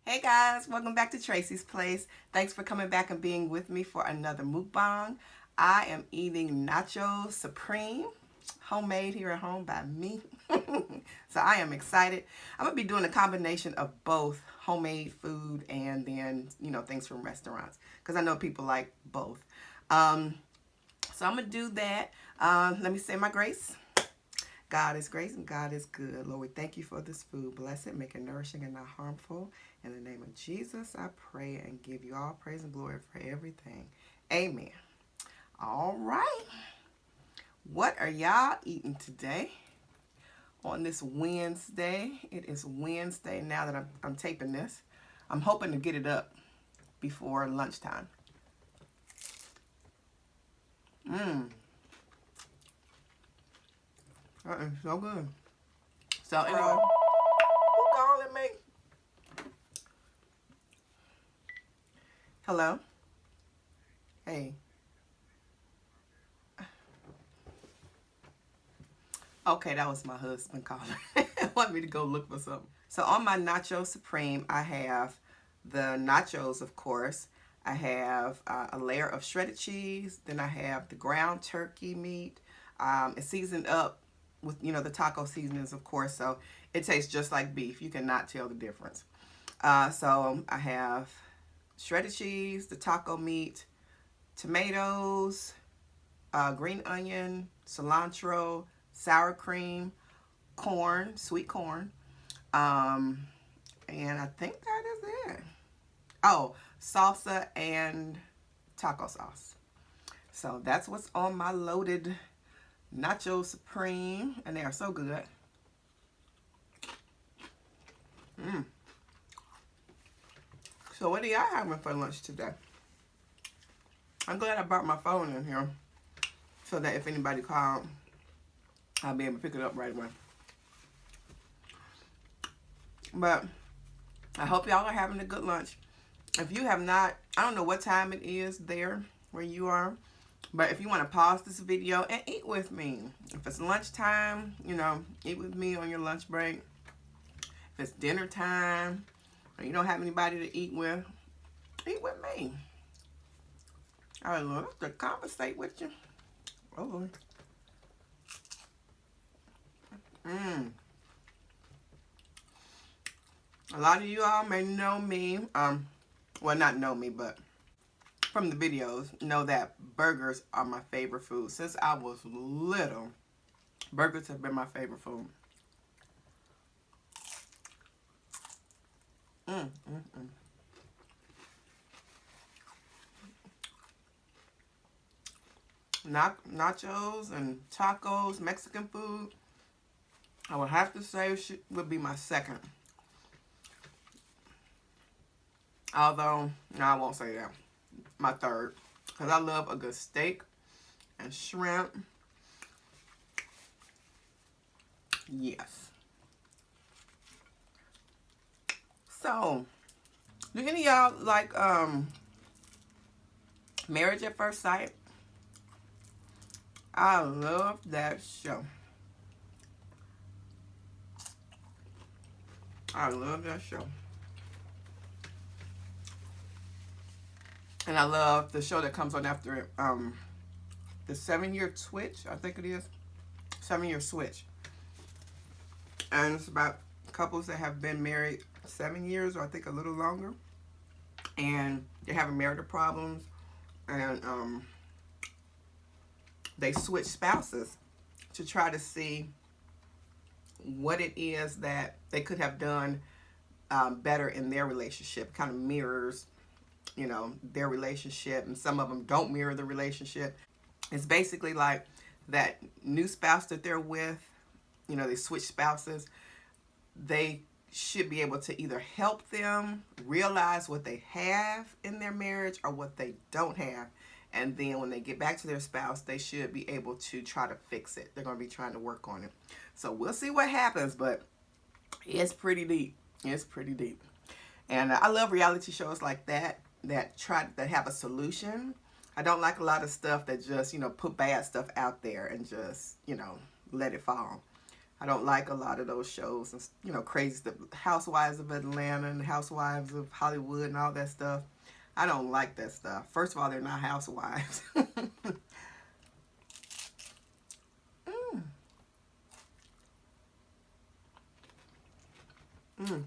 Hey guys, welcome back to Tracy's Place. Thanks for coming back and being with me for another mukbang. I am eating Nachos Supreme, homemade here at home by me. So I am excited. I'm going to be doing a combination of both homemade food and then, things from restaurants. Because I know people like both. So I'm going to do that. Let me say my grace. God is grace and God is good. Lord, we thank you for this food. Bless it, make it nourishing and not harmful. In the name of Jesus, I pray and give you all praise and glory for everything. Amen. All right. What are y'all eating today on this Wednesday? It is Wednesday now that I'm taping this. I'm hoping to get it up before lunchtime. That is so good. So anyway, who calling me? Hello? Hey. Okay, that was my husband calling. Want me to go look for something. So on my Nachos Supreme, I have the nachos, of course. I have a layer of shredded cheese. Then I have the ground turkey meat. It's seasoned up with, the taco seasonings, of course. So it tastes just like beef. You cannot tell the difference. So I have shredded cheese, the taco meat, tomatoes, green onion, cilantro, sour cream, corn, sweet corn, and I think that is it. Oh, salsa and taco sauce. So that's what's on my loaded Nachos Supreme, and they are so good. So what are y'all having for lunch today? I'm glad I brought my phone in here so that if anybody called, I'll be able to pick it up right away. But I hope y'all are having a good lunch. If you have not, I don't know what time it is there where you are, but if you want to pause this video and eat with me. If it's lunchtime, eat with me on your lunch break. If it's dinner time or you don't have anybody to eat with me. I would love to conversate with you. Oh. A lot of you all may know me, well, not know me, but from the videos, know that burgers are my favorite food. Since I was little, burgers have been my favorite food. Nachos and tacos, Mexican food, I would have to say would be my second. Although, no, I won't say that. My third. Because I love a good steak and shrimp. Yes. So, do any of y'all like Marriage at First Sight? I love that show. I love that show. And I love the show that comes on after it. The 7-Year Switch, I think it is. 7-Year Switch. And it's about couples that have been married 7 years, or I think a little longer. And they're having marital problems. And they switch spouses to try to see what it is that they could have done better in their relationship. Kind of mirrors, their relationship, and some of them don't mirror the relationship. It's basically like that new spouse that they're with, they switch spouses. They should be able to either help them realize what they have in their marriage or what they don't have. And then when they get back to their spouse, they should be able to try to fix it. They're going to be trying to work on it. So we'll see what happens, but it's pretty deep. It's pretty deep. And I love reality shows like that have a solution. I don't like a lot of stuff that just, put bad stuff out there and just, let it fall. I don't like a lot of those shows, and you know, crazy stuff. Housewives of Atlanta and Housewives of Hollywood and all that stuff. I don't like that stuff. First of all, they're not housewives. mm. Mm.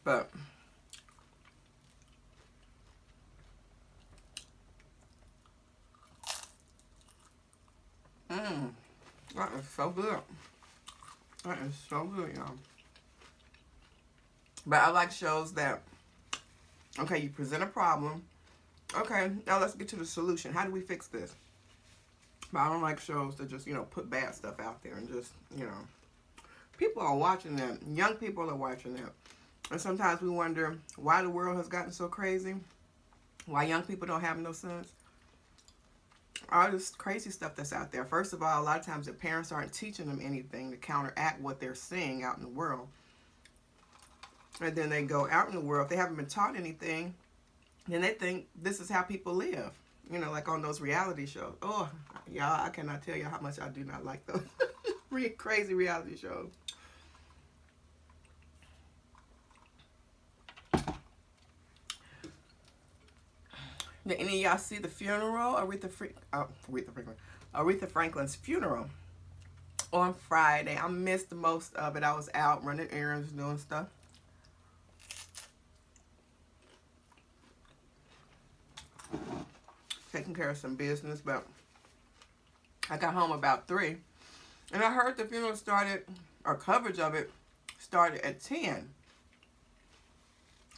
But that is so good. That is so good, y'all. But I like shows that, okay, you present a problem. Okay, now let's get to the solution. How do we fix this? But I don't like shows that just, you know, put bad stuff out there and just, you know. People are watching that. Young people are watching that. And sometimes we wonder why the world has gotten so crazy. Why young people don't have no sense. All this crazy stuff that's out there. First of all, a lot of times the parents aren't teaching them anything to counteract what they're seeing out in the world. And then they go out in the world. If they haven't been taught anything, then they think this is how people live. You know, like on those reality shows. Oh, y'all, I cannot tell you how much I do not like those crazy reality shows. Did any of y'all see the funeral? Aretha Franklin's funeral on Friday. I missed most of it. I was out running errands, doing stuff. Taking care of some business, but I got home about 3. And I heard the funeral started, or coverage of it started at 10.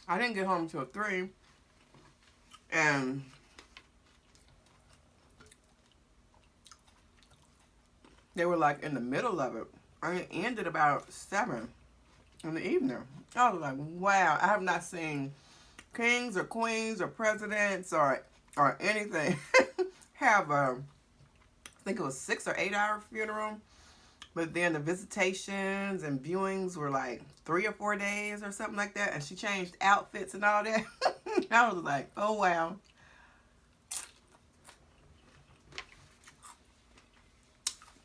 I didn't get home until 3. And they were like in the middle of it. And it ended about 7 in the evening. I was like, wow, I have not seen kings or queens or presidents or anything have a, I think it was 6 or 8 hour funeral. But then the visitations and viewings were like 3 or 4 days or something like that. And she changed outfits and all that. I was like, oh, wow.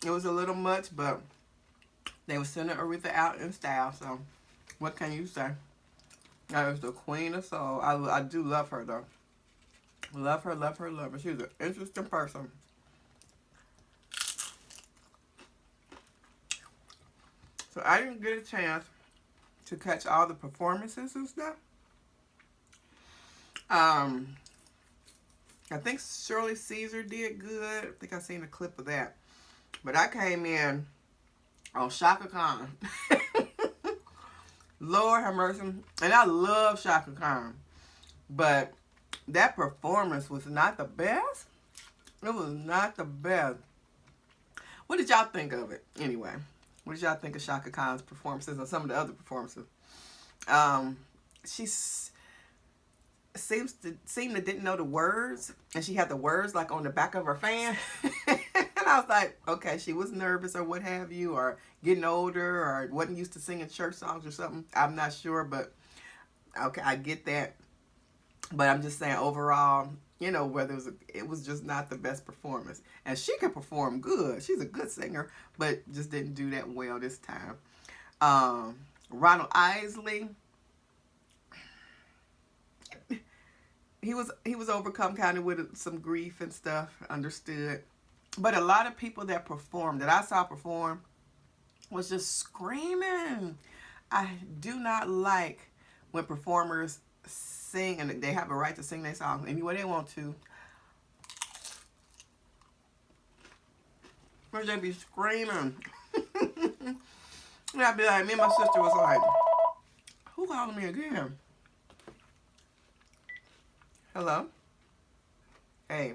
It was a little much, but they were sending Aretha out in style. So what can you say? That is the queen of soul. I do love her, though. Love her, love her, love her. She's an interesting person. So I didn't get a chance to catch all the performances and stuff. I think Shirley Caesar did good. I think I seen a clip of that. But I came in on Shaka Khan. Lord have mercy. And I love Shaka Khan. But that performance was not the best. It was not the best. What did y'all think of it anyway? What did y'all think of Shaka Khan's performances and some of the other performances? She seemed to didn't know the words, and she had the words like on the back of her fan. And I was like, okay, she was nervous or what have you, or getting older, or wasn't used to singing church songs or something. I'm not sure, but okay, I get that. But I'm just saying overall, you know, whether it was just not the best performance. And she can perform good. She's a good singer, but just didn't do that well this time. Ronald Isley, he was overcome kind of with some grief and stuff, understood. But a lot of people that performed, that I saw perform, was just screaming. I do not like when performers sing, and they have a right to sing their song any way they want to. Or they be screaming. And I'd be like, me and my sister was like, who calling me again? Hello? Hey.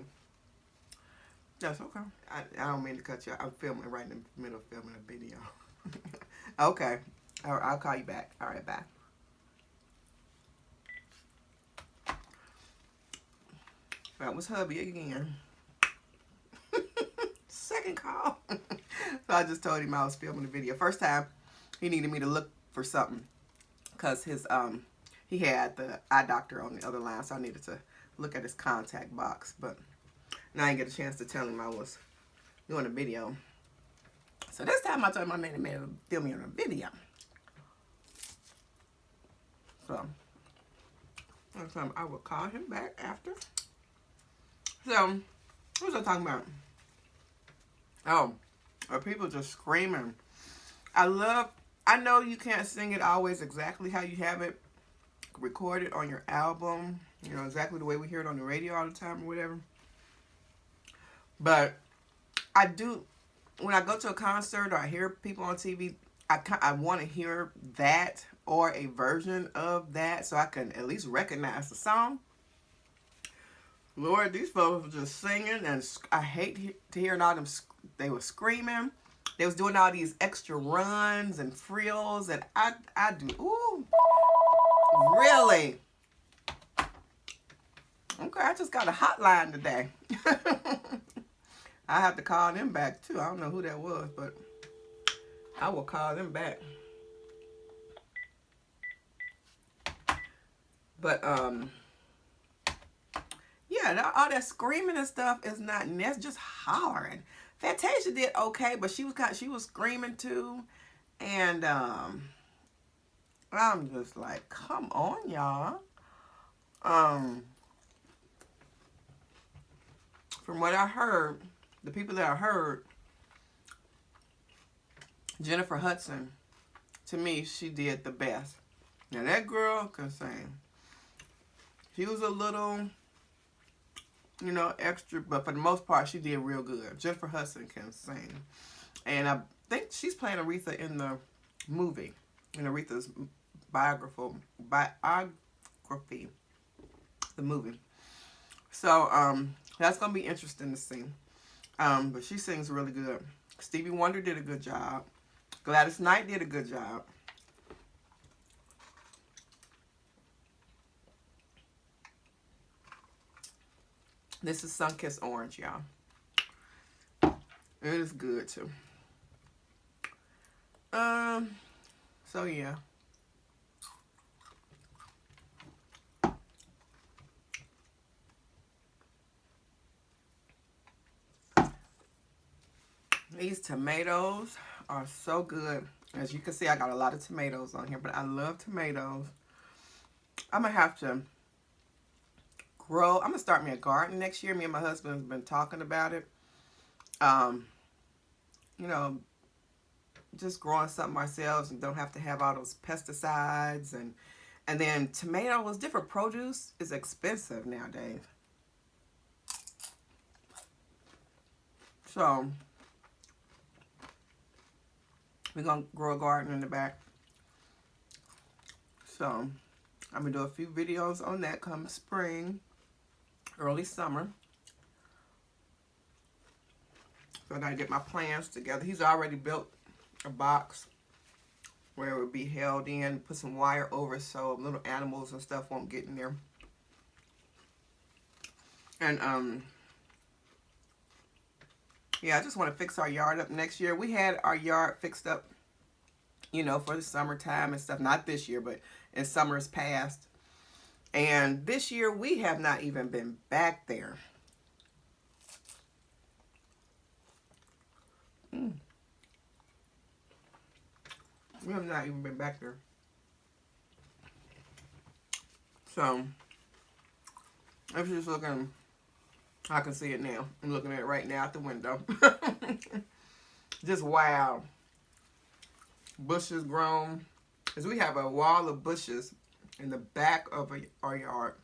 That's okay. I don't mean to cut you. I'm filming right in the middle of filming a video. Okay. All right, I'll call you back. All right, bye. That was hubby again. Second call. So I just told him I was filming the video. First time, he needed me to look for something because his he had the eye doctor on the other line, so I needed to look at his contact box. But now I didn't get a chance to tell him I was doing a video. So this time I told my man to film me on a video. So next time I will call him back after. So what was I talking about? Oh, are people just screaming? I know you can't sing it always exactly how you have it recorded on your album, you know, exactly the way we hear it on the radio all the time or whatever. But I do, when I go to a concert or I hear people on TV, I want to hear that or a version of that so I can at least recognize the song. Lord, these folks were just singing, and I hate to hear all them. They were screaming. They was doing all these extra runs and frills, and I do. Ooh, really? Okay, I just got a hotline today. I have to call them back too. I don't know who that was, but I will call them back. But yeah, all that screaming and stuff is not. That's just hollering. Fantasia did okay, but she was screaming too, and I'm just like, come on, y'all. From what I heard, the people that I heard, Jennifer Hudson, to me, she did the best. Now that girl can sing. She was a little, you know, extra, but for the most part, she did real good. Jennifer Hudson can sing. And I think she's playing Aretha in the movie, in Aretha's biography, the movie. So, that's going to be interesting to see. But she sings really good. Stevie Wonder did a good job. Gladys Knight did a good job. This is Sunkissed Orange, y'all. It is good too. So yeah. These tomatoes are so good. As you can see, I got a lot of tomatoes on here, but I love tomatoes. I'm gonna have to grow. I'm gonna start me a garden next year. Me and my husband have been talking about it. You know, just growing something ourselves and don't have to have all those pesticides and then tomatoes, different produce is expensive nowadays. So we're gonna grow a garden in the back. So I'm gonna do a few videos on that come spring, early summer. So I gotta get my plants together. He's already built a box where it would be held in, put some wire over so little animals and stuff won't get in there. And yeah, I just want to fix our yard up next year. We had our yard fixed up, you know, for the summertime and stuff. Not this year, but in summers past. And this year we have not even been back there. We have not even been back there. So, I'm just looking, I can see it now. I'm looking at it right now out the window. Just wow. Bushes grown. Because we have a wall of bushes in the back of our yard,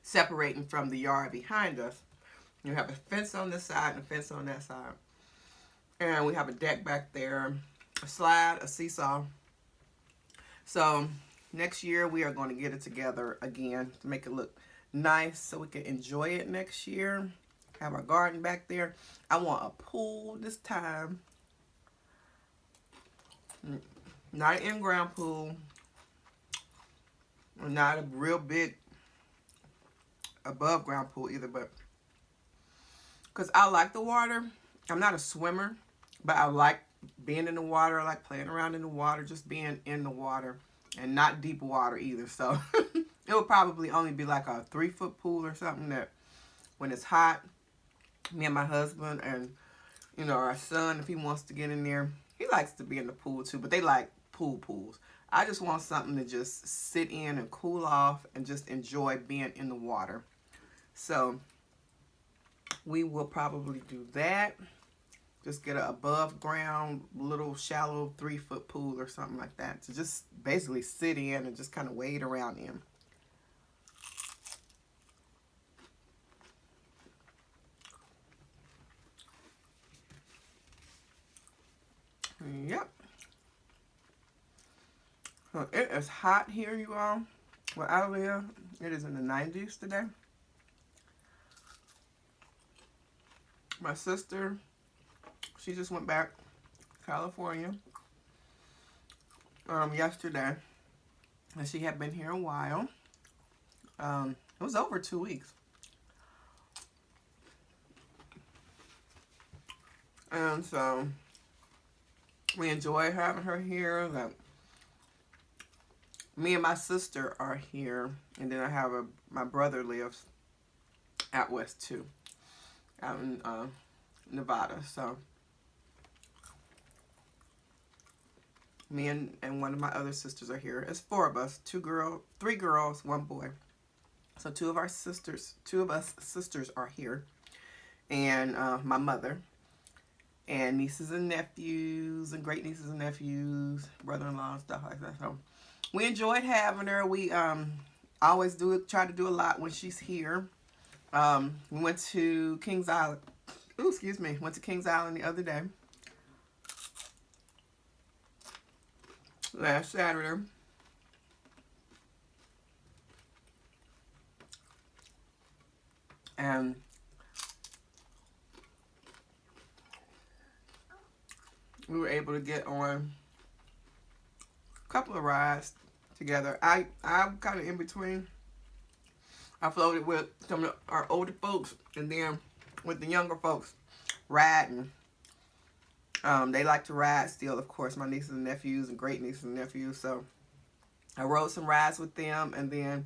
separating from the yard behind us. You have a fence on this side and a fence on that side. And we have a deck back there, a slide, a seesaw. So next year we are going to get it together again to make it look nice so we can enjoy it next year. Have our garden back there. I want a pool this time. Not an in-ground pool. Not a real big above ground pool either, but because I like the water. I'm not a swimmer, but I like being in the water. I like playing around in the water, just being in the water, and not deep water either. So it would probably only be like a 3-foot pool or something that when it's hot, me and my husband and, You know, our son, if he wants to get in there, he likes to be in the pool too, but they like pools. I just want something to just sit in and cool off and just enjoy being in the water. So we will probably do that. Just get an above ground, little shallow 3-foot pool or something like that to just basically sit in and just kind of wade around in. Yep. So it is hot here, you all. Where I live, it is in the 90s today. My sister, she just went back to California yesterday, and she had been here a while. It was over 2 weeks. And so we enjoy having her here. That me and my sister are here, and then I have my brother lives out west too, out in Nevada. So me and one of my other sisters are here. It's 4 of us, 3 girls, 1 boy. So two of us sisters are here, and my mother, and nieces and nephews, and great nieces and nephews, brother-in-law, and stuff like that. So we enjoyed having her. We always try to do a lot when she's here. We went to Kings Island. Ooh, excuse me. Went to Kings Island the other day, last Saturday. And we were able to get on a couple of rides together. I'm kind of in between. I floated with some of our older folks, and then with the younger folks riding. They like to ride still, of course, my nieces and nephews and great nieces and nephews. So I rode some rides with them, and then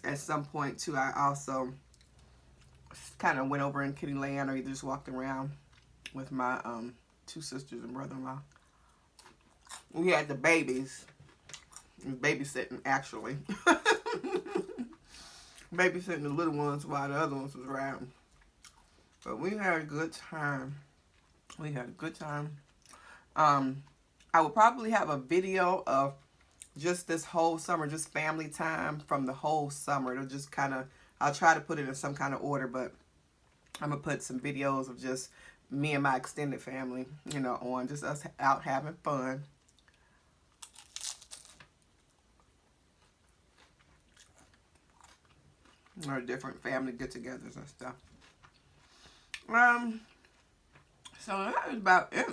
at some point too, I also kind of went over in Kitty Land, or either just walked around with my 2 sisters and brother-in-law. We had the babies. Babysitting, actually. Babysitting the little ones while the other ones was riding. But we had a good time. We had a good time. I will probably have a video of just this whole summer, just family time from the whole summer. It'll just kind of, I'll try to put it in some kind of order, but I'm going to put some videos of just me and my extended family, you know, on just us out having fun. Or different family get-togethers and stuff. So that is about it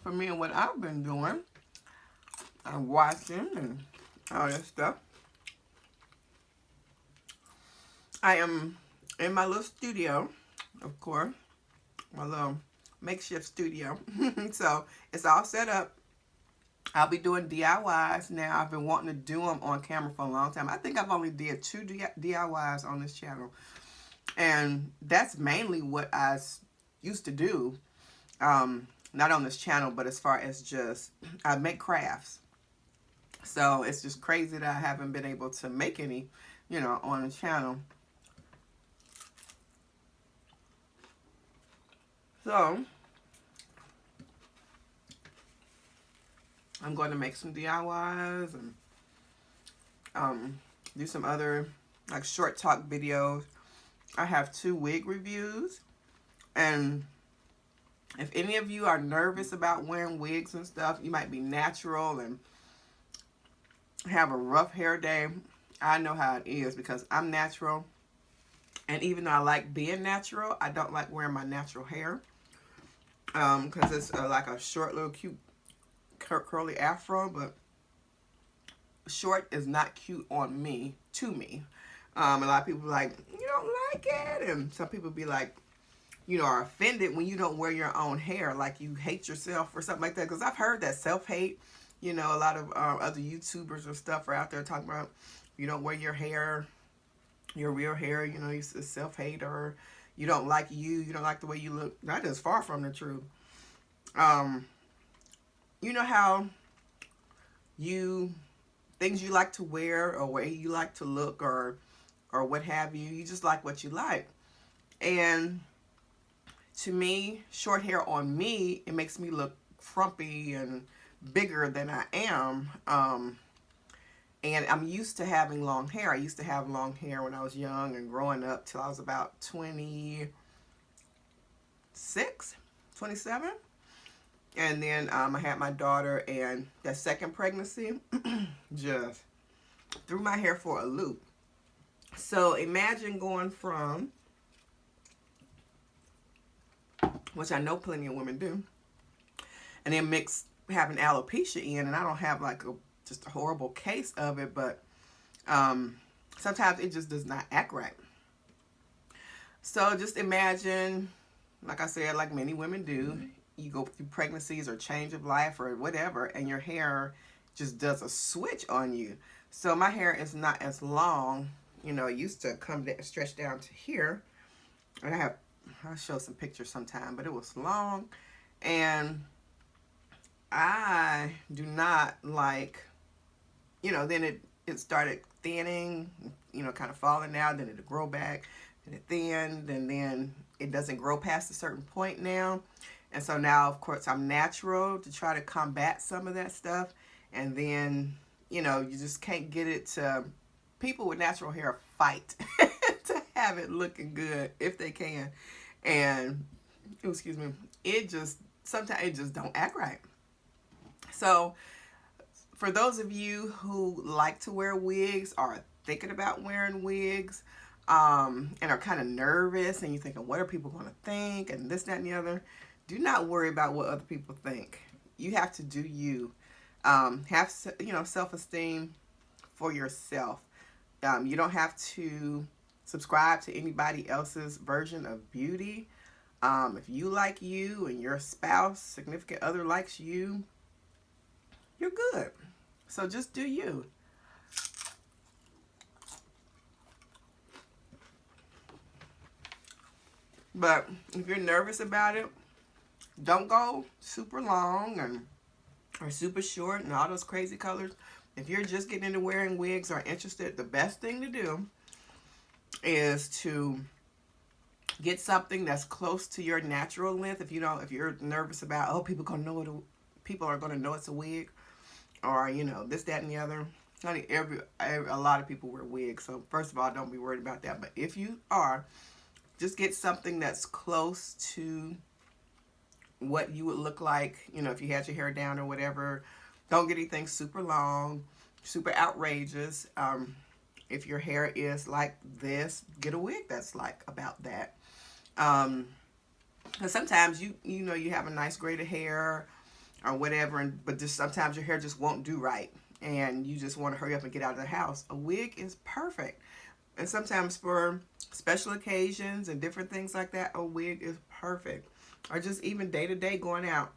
for me and what I've been doing. I'm watching and all that stuff. I am in my little studio, of course, my little makeshift studio. So it's all set up. I'll be doing DIYs now. I've been wanting to do them on camera for a long time. I think I've only did 2 DIYs on this channel. And that's mainly what I used to do. Not on this channel, but as far as just, I make crafts. So it's just crazy that I haven't been able to make any, you know, on the channel. So I'm going to make some DIYs and do some other like short talk videos. I have 2 wig reviews, and if any of you are nervous about wearing wigs and stuff, you might be natural and have a rough hair day. I know how it is because I'm natural, and even though I like being natural, I don't like wearing my natural hair because it's like a short little cute curly afro, but short is not cute on me, to me. A lot of people are like, you don't like it, and some people be like, you know, are offended when you don't wear your own hair, like you hate yourself or something like that, because I've heard that self-hate. You know, a lot of other YouTubers and stuff are out there talking about, you don't wear your hair, your real hair, you know, you self-hate, or you don't like you don't like the way you look. That is far from the truth. Um, you know how you, things you like to wear or way you like to look or what have you, you just like what you like. And to me, short hair on me, it makes me look frumpy and bigger than I am. And I'm used to having long hair. I used to have long hair when I was young and growing up till I was about 26, 27. And then I had my daughter, and that second pregnancy just threw my hair for a loop. So imagine going from, which I know plenty of women do, and then mix having alopecia in, and I don't have like just a horrible case of it, but sometimes it just does not act right. So just imagine, like I said, like many women do, you go through pregnancies or change of life or whatever, and your hair just does a switch on you. So my hair is not as long. You know, it used to come stretch down to here. And I'll show some pictures sometime, but it was long. And I do not like, you know, then it started thinning, you know, kind of falling out, then it'll grow back, and it thinned, and then it doesn't grow past a certain point now. And so now, of course, I'm natural to try to combat some of that stuff. And then, you know, you just can't get it to, people with natural hair fight to have it looking good if they can. And, excuse me, sometimes it just don't act right. So for those of you who like to wear wigs or are thinking about wearing wigs, and are kind of nervous and you're thinking, what are people going to think, and this, that, and the other, do not worry about what other people think. You have to do you. Have, you know, self-esteem for yourself. You don't have to subscribe to anybody else's version of beauty. If you like you and your spouse, significant other likes you, you're good. So just do you. But if you're nervous about it, don't go super long or super short and all those crazy colors. If you're just getting into wearing wigs or interested, the best thing to do is to get something that's close to your natural length. If you're nervous about, oh, people are gonna know it's a wig, or you know, this, that, and the other. Honey, a lot of people wear wigs, so first of all, don't be worried about that. But if you are, just get something that's close to what you would look like, you know, if you had your hair down or whatever. Don't get anything super long, super outrageous. If your hair is like this, get a wig that's like about that. Because sometimes you know, you have a nice grade of hair or whatever, but just sometimes your hair just won't do right, and you just want to hurry up and get out of the house. A wig is perfect. And sometimes for special occasions and different things like that, a wig is perfect. Or just even day to day going out.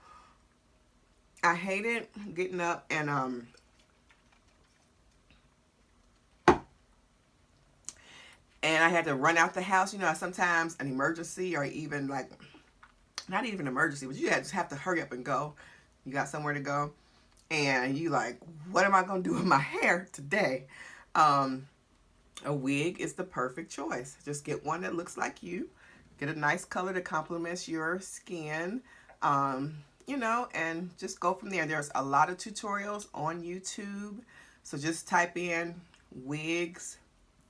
I hated getting up and I had to run out the house. You know, sometimes an emergency, or even like, not even emergency, but you just have to hurry up and go. You got somewhere to go, and you like, what am I gonna do with my hair today? A wig is the perfect choice. Just get one that looks like you. Get a nice color that complements your skin, you know, and just go from there. There's a lot of tutorials on YouTube. So just type in wigs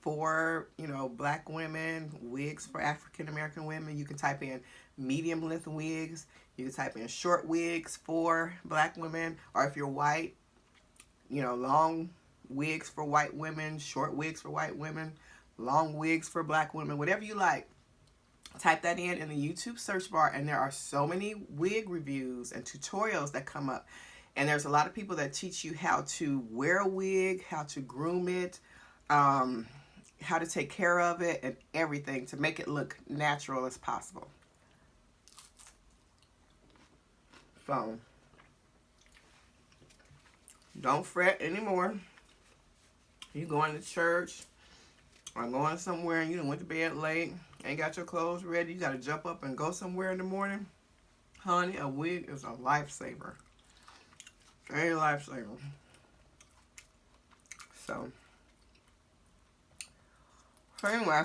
for, you know, black women, wigs for African American women. You can type in medium length wigs. You can type in short wigs for black women. Or if you're white, you know, long wigs for white women, short wigs for white women, long wigs for black women, whatever you like. Type that in the YouTube search bar, and there are so many wig reviews and tutorials that come up. And there's a lot of people that teach you how to wear a wig, how to groom it, how to take care of it, and everything to make it look natural as possible. So, don't fret anymore. You going to church, or going somewhere and you done went to bed late, ain't got your clothes ready, you got to jump up and go somewhere in the morning, honey, a wig is a lifesaver. A lifesaver. So anyway,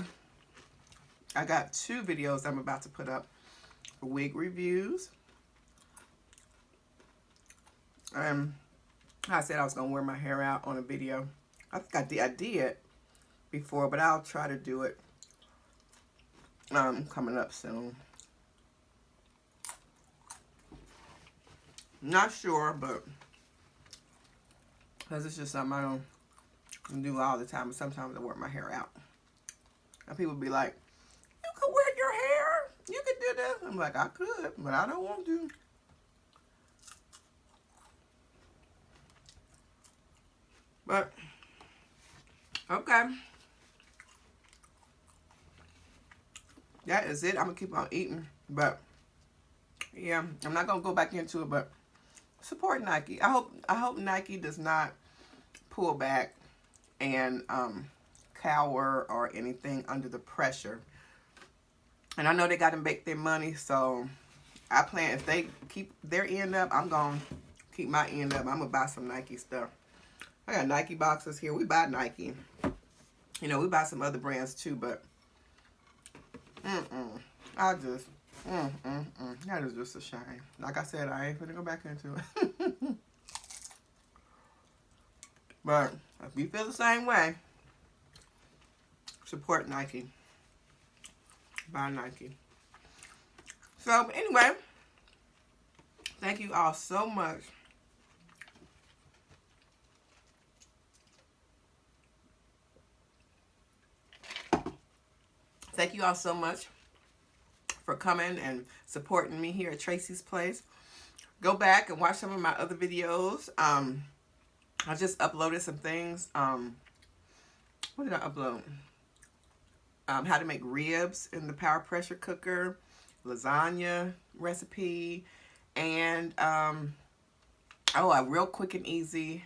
I got 2 videos I'm about to put up. Wig reviews. I said I was going to wear my hair out on a video. I think I did before, but I'll try to do it coming up soon. Not sure, but because it's just something I don't do all the time. But sometimes I wear my hair out. And people be like, you could wear your hair. You could do this. I'm like, I could, but I don't want to. But, okay. That is it. I'm going to keep on eating. But, yeah, I'm not going to go back into it, but support Nike. I hope Nike does not pull back and cower or anything under the pressure. And I know they got to make their money, so I plan if they keep their end up, I'm going to keep my end up. I'm going to buy some Nike stuff. I got Nike boxes here. We buy Nike. You know, we buy some other brands too, but I just that is just a shame. Like I said, I ain't gonna go back into it. But if you feel the same way, support Nike. Buy Nike. So anyway, thank you all so much. Thank you all so much for coming and supporting me here at Tracy's Place. Go back and watch some of my other videos. I just uploaded some things. What did I upload? How to make ribs in the power pressure cooker, lasagna recipe, and a real quick and easy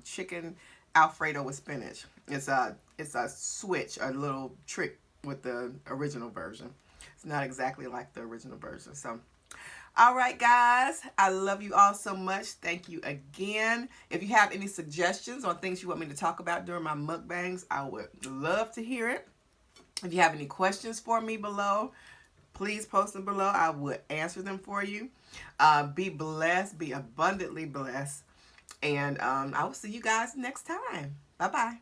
chicken Alfredo with spinach. It's a switch, a little trick with the original version. It's not exactly like the original version. So, all right, guys. I love you all so much. Thank you again. If you have any suggestions on things you want me to talk about during my mukbangs, I would love to hear it. If you have any questions for me below, please post them below. I would answer them for you. Be blessed. Be abundantly blessed. And I will see you guys next time. Bye-bye.